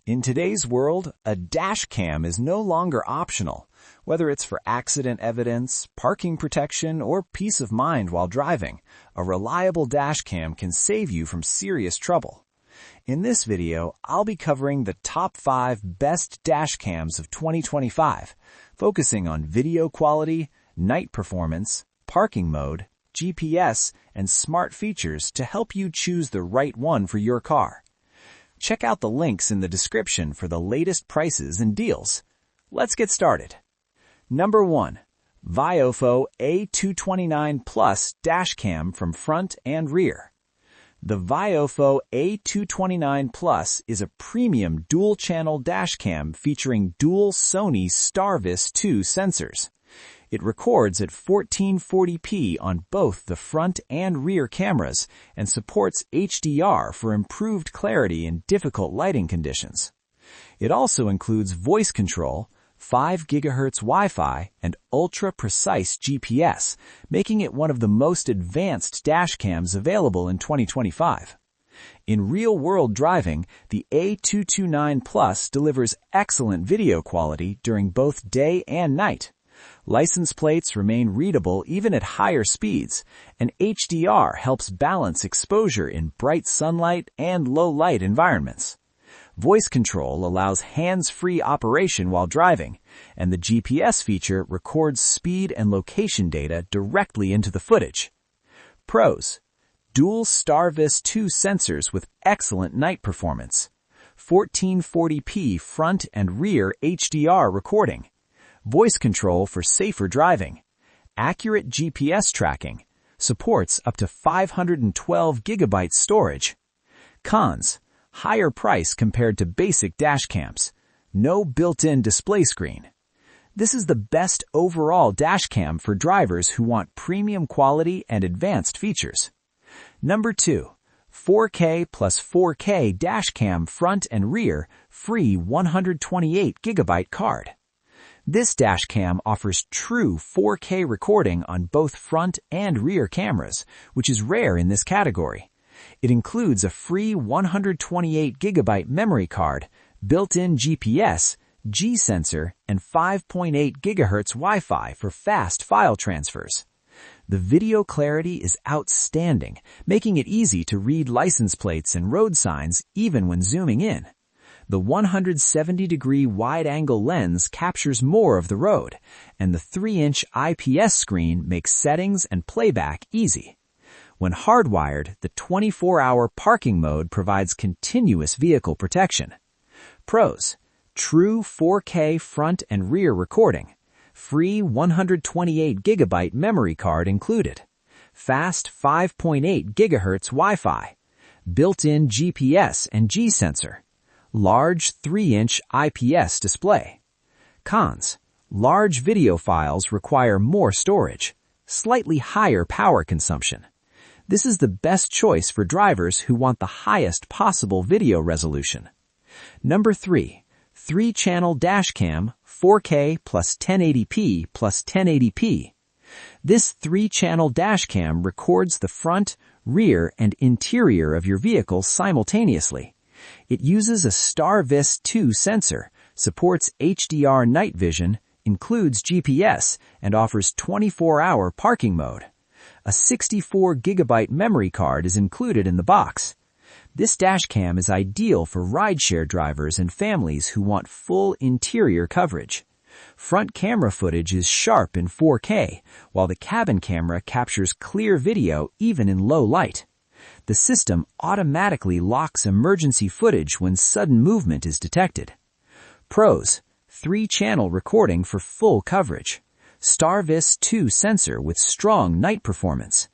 In today's world, a dash cam is no longer optional, whether it's for accident evidence, parking protection, or peace of mind while driving. A reliable dash cam can save you from serious trouble. In this video, I'll be covering the top 5 best dash cams of 2025, focusing on video quality, night performance, parking mode, GPS, and smart features to help you choose the right one for your car. Check out the links in the description for the latest prices and deals. Let's get started. Number 1. VIOFO A229 Plus Dashcam from front and rear. The VIOFO A229 Plus is a premium dual-channel dashcam featuring dual Sony STARVIS 2 sensors. It records at 1440p on both the front and rear cameras and supports HDR for improved clarity in difficult lighting conditions. It also includes voice control, 5 GHz Wi-Fi, and ultra-precise GPS, making it one of the most advanced dashcams available in 2025. In real-world driving, the A229 Plus delivers excellent video quality during both day and night. License plates remain readable even at higher speeds, and HDR helps balance exposure in bright sunlight and low-light environments. Voice control allows hands-free operation while driving, and the GPS feature records speed and location data directly into the footage. Pros: dual STARVIS 2 sensors with excellent night performance, 1440p front and rear HDR recording, voice control for safer driving, accurate GPS tracking, supports up to 512 GB storage. Cons: higher price compared to basic dashcams, no built-in display screen. This is the best overall dashcam for drivers who want premium quality and advanced features. Number 2. 4K plus 4K dashcam front and rear free 128 GB card. This dashcam offers true 4K recording on both front and rear cameras, which is rare in this category. It includes a free 128 GB memory card, built-in GPS, G-sensor, and 5.8 GHz Wi-Fi for fast file transfers. The video clarity is outstanding, making it easy to read license plates and road signs even when zooming in. The 170-degree wide-angle lens captures more of the road, and the 3-inch IPS screen makes settings and playback easy. When hardwired, the 24-hour parking mode provides continuous vehicle protection. Pros: true 4K front and rear recording, free 128 GB memory card included, fast 5.8 GHz Wi-Fi, built-in GPS and G-sensor, large 3-inch IPS display. Cons: large video files require more storage, slightly higher power consumption. This is the best choice for drivers who want the highest possible video resolution. Number 3. 3-channel dashcam 4K plus 1080p plus 1080p. This 3-channel dashcam records the front, rear, and interior of your vehicle simultaneously. It uses a STARVIS 2 sensor, supports HDR night vision, includes GPS, and offers 24-hour parking mode. A 64 GB memory card is included in the box. This dashcam is ideal for rideshare drivers and families who want full interior coverage. Front camera footage is sharp in 4K, while the cabin camera captures clear video even in low light. The system automatically locks emergency footage when sudden movement is detected. Pros: 3-channel recording for full coverage, STARVIS 2 sensor with strong night performance,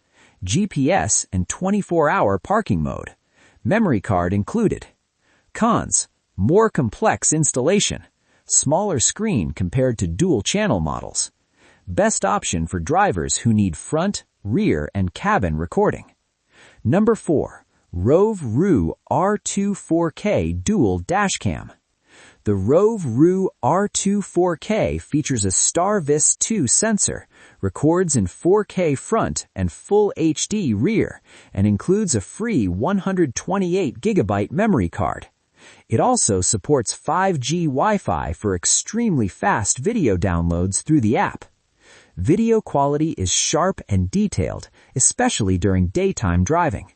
GPS and 24-hour parking mode, memory card included. Cons: more complex installation, smaller screen compared to dual-channel models. Best option for drivers who need front, rear, and cabin recording. Number 4. ROVE R2 4K Dual Dashcam. The ROVE R2 4K features a STARVIS 2 sensor, records in 4K front and Full HD rear, and includes a free 128 GB memory card. It also supports 5G Wi-Fi for extremely fast video downloads through the app. Video quality is sharp and detailed, especially during daytime driving.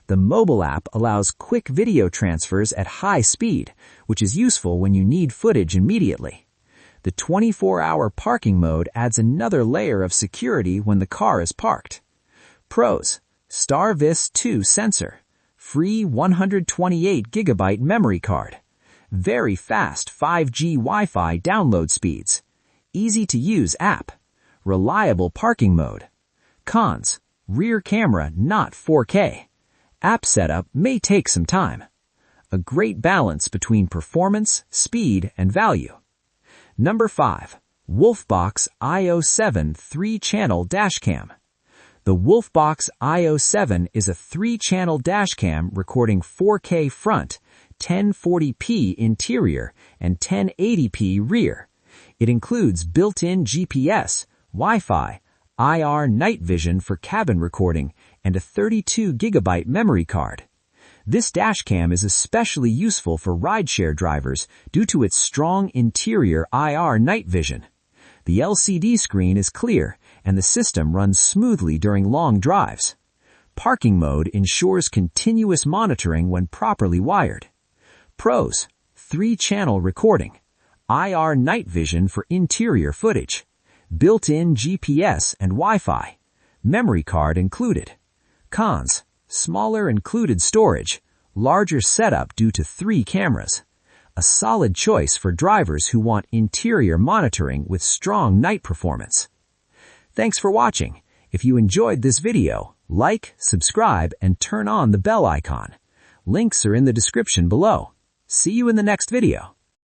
The mobile app allows quick video transfers at high speed, which is useful when you need footage immediately. The 24-hour parking mode adds another layer of security when the car is parked. Pros: STARVIS 2 sensor, free 128GB memory card, very fast 5G Wi-Fi download speeds, easy-to-use app, reliable parking mode. Cons: rear camera not 4K. App setup may take some time. A great balance between performance, speed, and value. Number 5. WOLFBOX IO7 3-channel dashcam. The WOLFBOX IO7 is a 3-channel dashcam recording 4K front, 1040p interior, and 1080p rear. It includes built-in GPS, Wi-Fi, IR night vision for cabin recording, and a 32GB memory card. This dashcam is especially useful for rideshare drivers due to its strong interior IR night vision. The LCD screen is clear, and the system runs smoothly during long drives. Parking mode ensures continuous monitoring when properly wired. Pros: 3-channel recording, IR night vision for interior footage, built-in GPS and Wi-Fi, memory card included. Cons: smaller included storage, larger setup due to 3 cameras. A solid choice for drivers who want interior monitoring with strong night performance. Thanks for watching. If you enjoyed this video, like, subscribe, and turn on the bell icon. Links are in the description below. See you in the next video.